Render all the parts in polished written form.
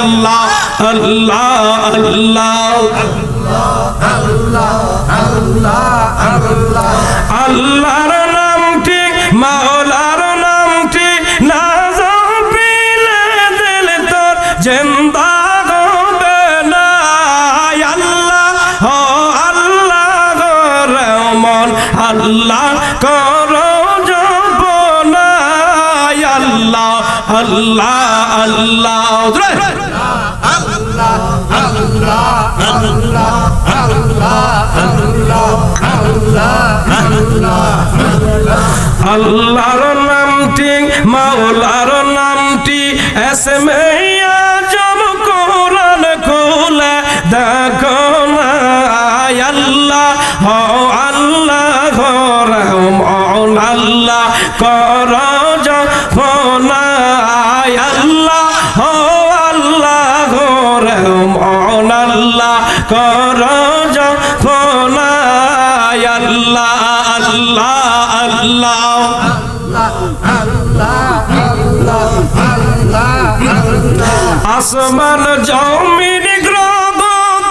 আল্লাহ আল্লাহ আল্লাহ আল্লাহর নামটি মাওলার নামটি না জপিলে দিল তোর জিন্দা হবে না আল্লাহ ও আল্লাহ রহমান আল্লাহ করো জপনা আল্লাহ আল্লাহ আল্লাহ আল্লাহর নামটি মাওলার নামটি এসমে আজম কোরআন খুলে দেখো না আল্লাহ ও আল্লাহ রহমান আল্লাহ করো জপনা আল্লাহ ও আল্লাহ রহমান আল্লাহ করো জপনা আল্লাহ আল্লাহ আল্লাহ আসমান জমিন গ্রহ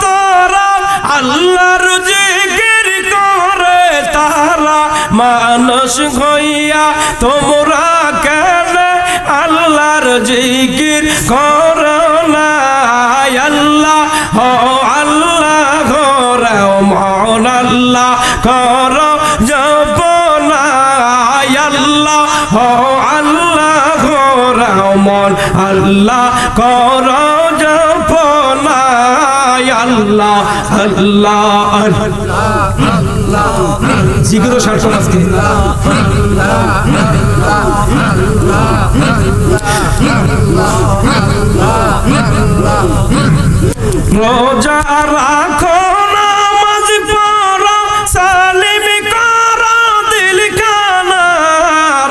তারা আল্লাহর জিকির করে তারা মানুষ হইয়া তোমরা কেন আল্লাহর জিকির করো না আল্লাহ ও আল্লাহ রহমান আল্লাহ করো জপনা আল্লাহ ও আল্লাহ রহমান আল্লাহ করো জপনা আল্লাহ আল্লাহ আল্লাহ জিকির সার্থক আজকে রোজা রাখো নামাজ পড়ো সালিম করো দিল কানা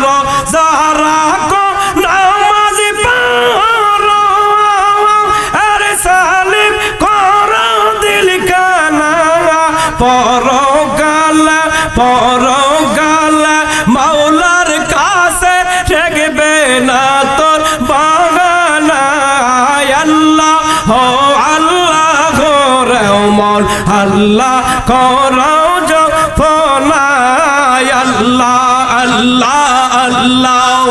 রোজা রাখো নামাজ পড়ো আরে সালিম করো দিল কানা পরকালে মাওলার কাছে ঠেকবে না তোর বাগানা আল্লাহ ও আল্লাহ রহমান আল্লাহ করো জপনা আল্লাহ আল্লাহ আল্লাহ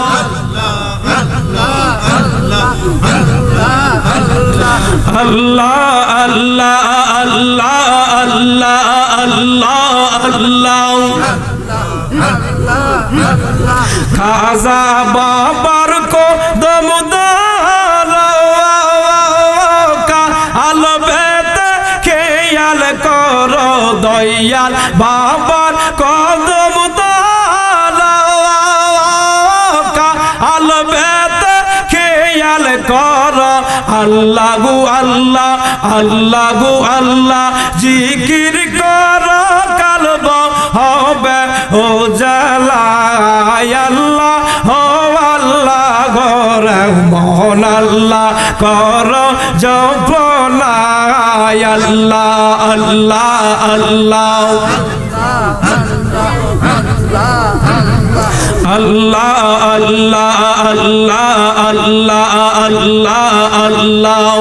আল্লাহ আল্লাহ আল্লাহ আল্লাহ আল্লাহ আল্লাহ খাজা বাবার কো দমদারা আলবেতে খেয়াল করো দয়াল বাবার কদম দারা আলবেতে খেয়াল করো আল্লাহ গো আল্লাহ আল্লাহ গো আল্লাহ জিকির করো কালব হবে ও জালা আল্লাহ ও আল্লাহ গো রহমান আল্লাহ করো জপনা আল্লাহ আল্লাহ আল্লাহ আল্লাহ আল্লাহ আল্লাহ আল্লাহ আল্লাহ আল্লাহ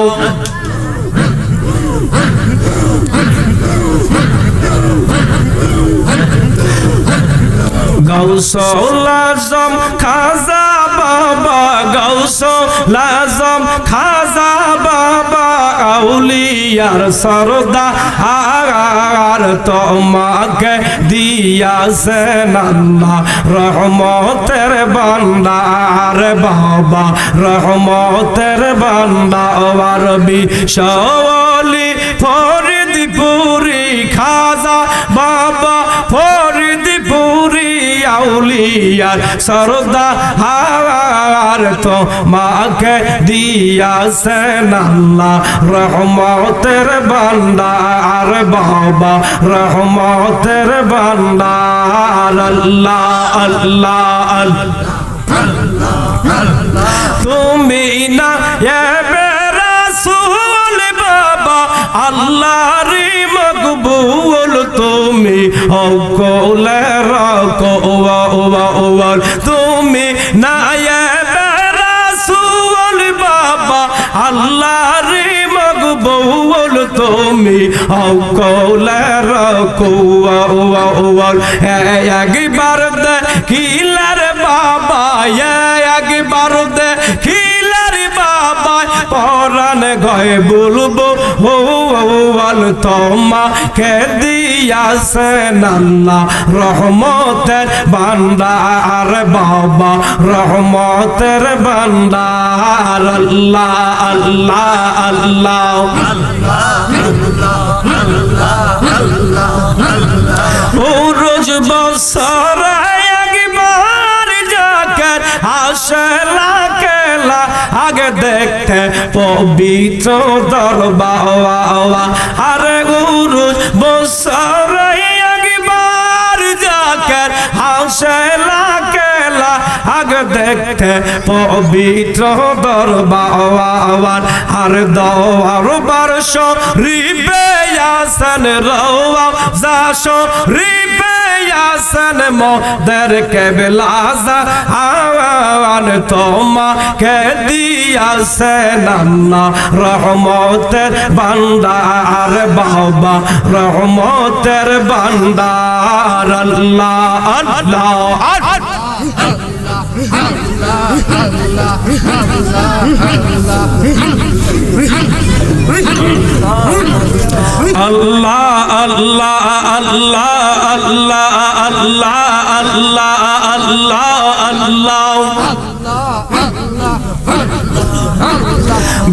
গৌসুল আজম খাজা বাবা গৌসুল আজম খাজা বাবা আউলিয়ার সরদার তোমাকে দিয়াছেন আল্লাহ রহমতের ভান্ডার বাবা রহমতের ভান্ডার বিশালি ফরিদপুরি খাজা বাবা ফরিদপুরি আউলিয়ার সরদার তোমাকে দিয়াছেন আল্লাহ রহমতের ভান্ডার বাবা রহমতের ভান্ডার আল্লাহ আল্লাহ আল্লাহ তুমি না রাসূল বাবা আল্লাহর মকবুল তুমি অকলের কওয়াল তুমি না রাসূল বাবা আল্লাহরে মকবুল তুমি অকলের কুয়াল একবার দেখিলার বাবা একবার দেখিলার বাবা পরাণ গয়ে বলবো তোমাকে দিয়াছেন আল্লাহ রহমতের ভান্ডার বাবা রহমতের ভান্ডার আল্লাহ আল্লাহ আল্লাহ ও রোজ বছর একবার যাকে আসলা কেলা আগে দেখতে পবিত্র দরবার আরে রোজ বছর একবার যাকে আসলা কেলা আগে দেখতে পবিত্র দরবার আর দরবার শরীফে আসেন রওয়া শরীফে আসেন মোদের কেবলা আওয়ান তোমাকে দিয়াছেন আল্লাহ রহমতের ভান্ডার বাবা রহমতের ভান্ডার আল্লাহ আল্লাহ আল্লাহ আল্লাহ আল্লাহ আল্লাহ আল্লাহ আল্লাহ আল্লাহ আল্লাহ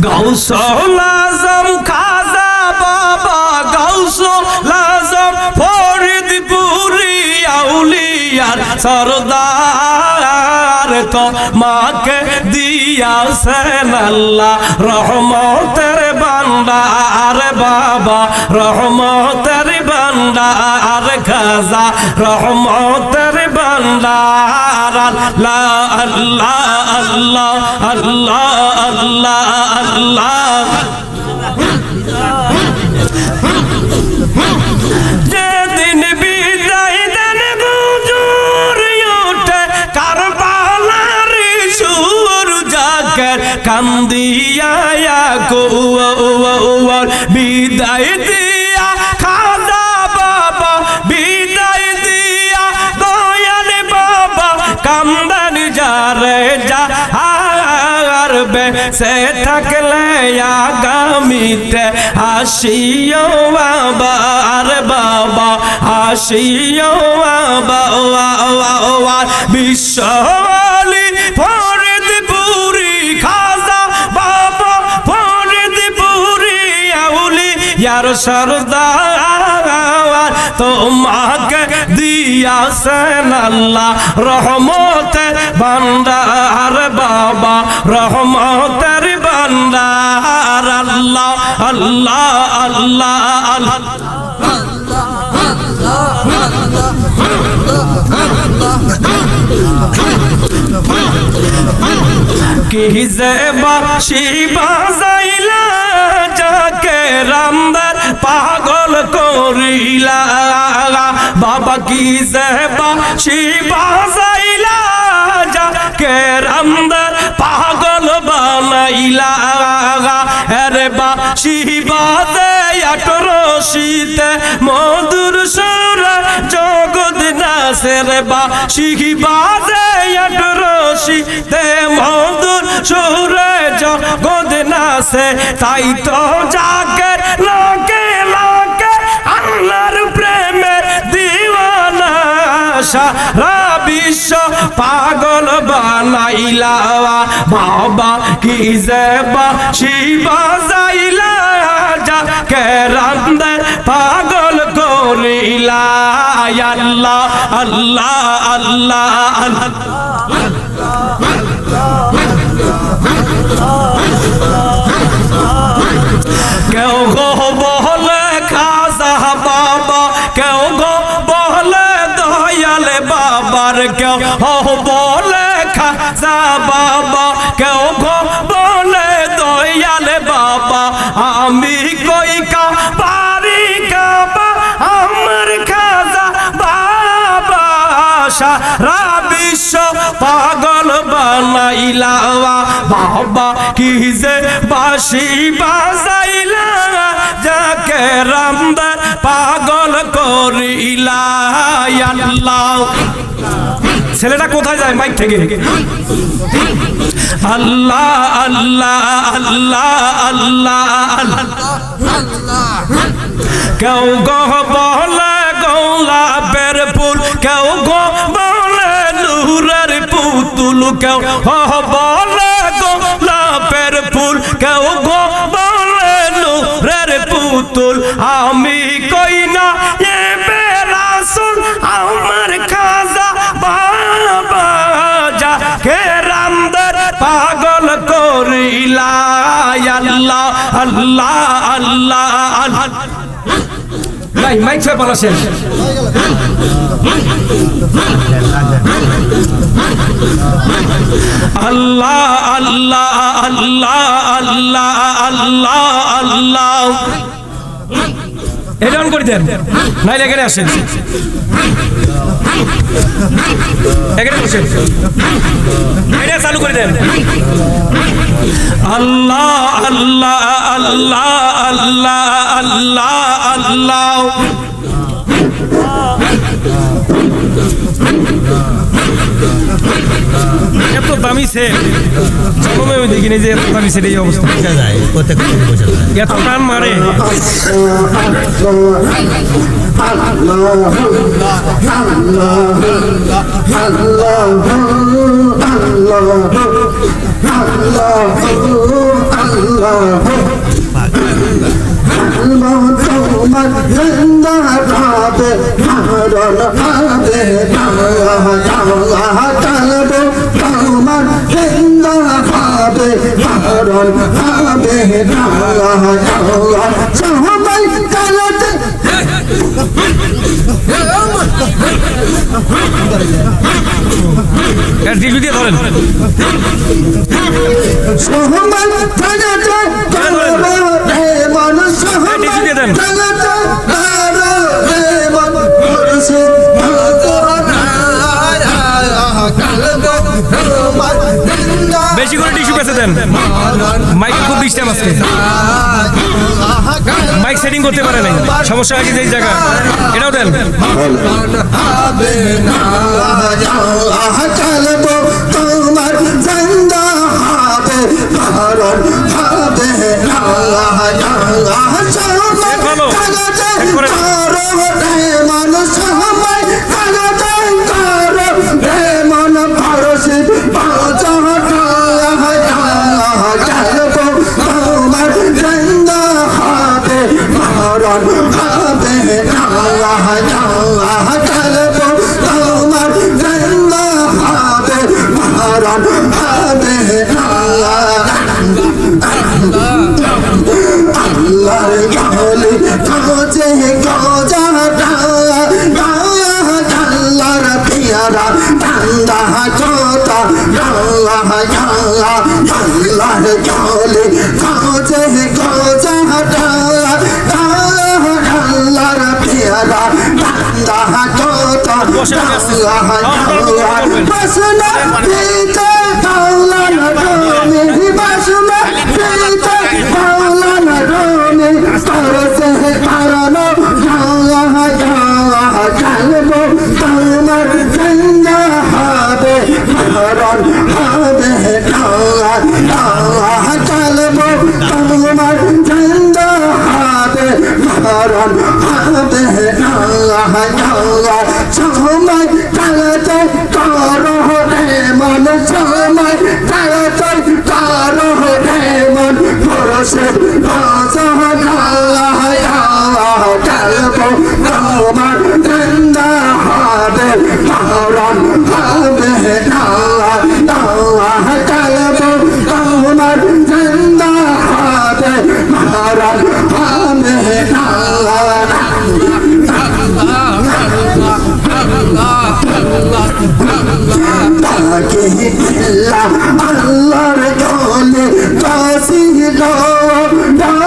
গাউসুল আজম খাজা বাবা গাউসুল আজম ফরিদপুরি আউলিয়ার সরদার তোমাকে দিয়াছেন আল্লাহ রহমতের ভান্ডার বাবা রহমতের ভান্ডার খাজা রহমতের ভান্ডার আল্লাহ আল্লাহ আল্লাহ আল্লাহ আল্লাহ আল্লাহ যেদিন বিদায় দেন গুজুর ওঠে কারবালার সুর জাকের কান্দিয়া কুয়ার বিদায় দিয়া খাজা বাবা বিদায় দিয়া দয়াল বাবা কান্দান যারে যা সে থাকলে আগামীতে আসিও বাবা আর বাবা আসিও বাবা বিশ্বলি ফরিদপুরি খাজা বাবা ফরিদপুরি আউলি ইয়ার সরদার তোমাকে দিয়াছেন আল্লাহ রহমতের ভান্ডার বাবা রহমতের ভান্ডার আল্লাহ আল্লাহ আল্লাহ আল্লাহ কি যে বাঁশি বাজাইলা যাকে রামদার পাগল করিলা বাবা কি যে বাঁশি বাজাইলা যাকে রামদার পাগল বানাইলা আরে বাঁশি বাজে আটরশিতে মধুর সুর জগৎ নাচের বাঁশি বাজে আটরশিতে মধুর সুর জগৎ নাচে তাই তো যাকে লোকে লোকে আল্লাহর প্রেমের দিওয়ানা সারা বিশ্ব পাগল বানাইলা বাবা কি যে বাঁশি বাজাইলা যাকে রামদে পাগল করিলা আল্লাহ আল্লাহ আল্লাহ আল্লাহ কেউ গো বলে খাজা বাবা কেউ গো বলে দয়াল বাবার কেউ বলে খাজা বাবা কেউ গো বলে দয়াল বাবা আমি কই কা পারি কাবা আমার খাজা বাবা সারা বিশ্ব পাগল বান বানাইলা বাবা কি যে বাঁশি বাজাইলা যাকে রামদার পাগল করিলা আল্লাহ। ছেলেটা কোথায় যায় মাইক থেকে? আল্লাহ আল্লাহ আল্লাহ আল্লাহ কেউ গো বলে গোলাপের ফুল, কেউ গো বলে নূরের পুতুল, কেউ বলে গোলাপের ফুল, কেউ গো বলে নূরের পুতুল। আমি কই না এ বেরাসুল আমার খাজা বাবা যাকে রামদার পাগল করিলা আল্লাহ আল্লাহ আল্লাহ আল্লাহ। নাই মাইক ছয় পালাছেন। আল্লাহ আল্লাহ আল্লাহ আল্লাহ আল্লাহ আল্লাহ। এটা অন করে দেন, নাইলে এখানে আসেন, এখানে বসেন, এটা চালু করে দেন। আল্লাহ আল্লাহ আল্লাহ আল্লাহ আল্লাহ আল্লাহ। এত দামি সেট জন্মে আমি দেখিনি যে এত দামি সেট এই অবস্থা এত টান মারে। টিভি দিয়ে ধরেন। বেশি করে টিস্যু পেছে দেন, মাইকে খুব ডিস্টার্ব আছে, মাইক সেটিং করতে পারে নাই, সমস্যা হয়ে গেছে এই জায়গা, এটাও দেন।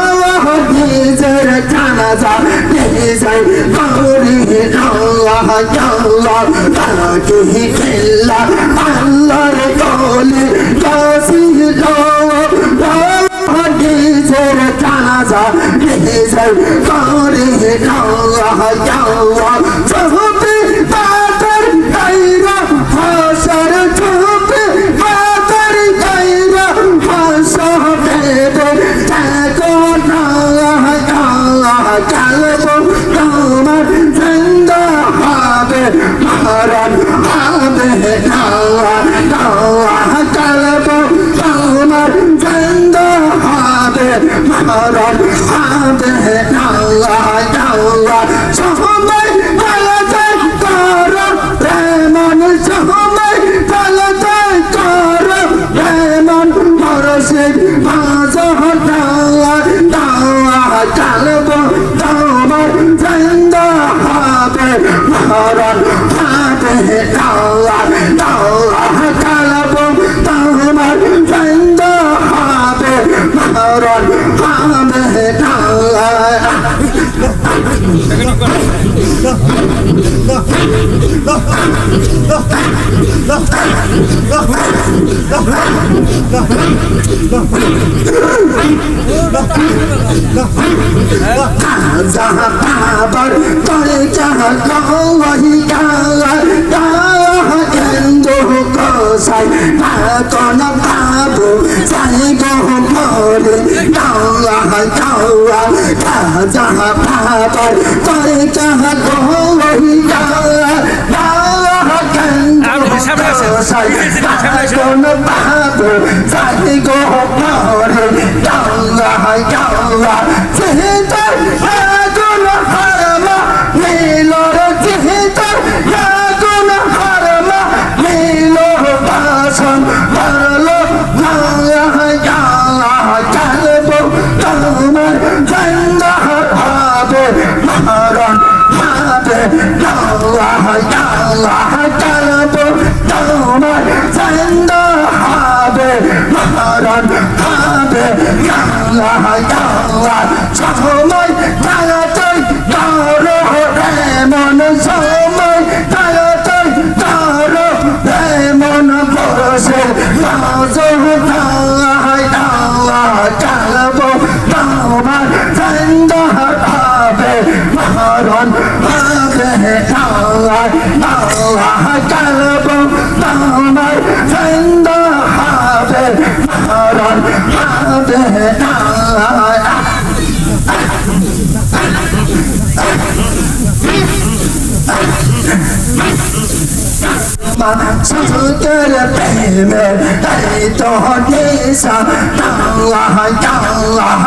আল্লাহর নিজের জানাজা নিজে করি আল্লাহ আল্লাহ তাকে খেলা আল্লাহর কোলে কাছিল নিজের জানাজা নিজে করি আল্লাহ আল্লাহ চোখে পাথর গাইরা হাসর চোখে পাথর গাইরা হাসবে দেখো না কালব তোমার জিন্দা হবে মরণ হবে কালব তোমার জিন্দা হবে মরণ হবে সময় পালাতে করো প্রেমন সময় পালাতে করো প্রেমন মরশিদ বাজর কালব তোমার জিন্দা হবে মরণ হবে কালব তোমার জিন্দা হবে মরণ হবে जहाँ पावर पर चाहो वही हिंदू को साई कौन बाबू साई गो मोरे जहाँ पावर पर चाहो वही कौन बाबू साई गो मोरे চেহেতার আগুন হারমা নীলর চেহেতার আগুন হারমা নীল বাসন হারলো চালব তোমার জিন্দা হবে মরণ হবে চালব তোমার জিন্দা হবে মরণ হবে সময় তাড়াতাড়ি করো এমন সময় তাড়াতাড়ি করো এমন বসে চালব তোমার জিন্দা হবে মরণ হবে চালব তোমার জিন্দা হবে মরণ হবে সুখের প্রেমের এই তো নিশা আল্লাহ আল্লাহ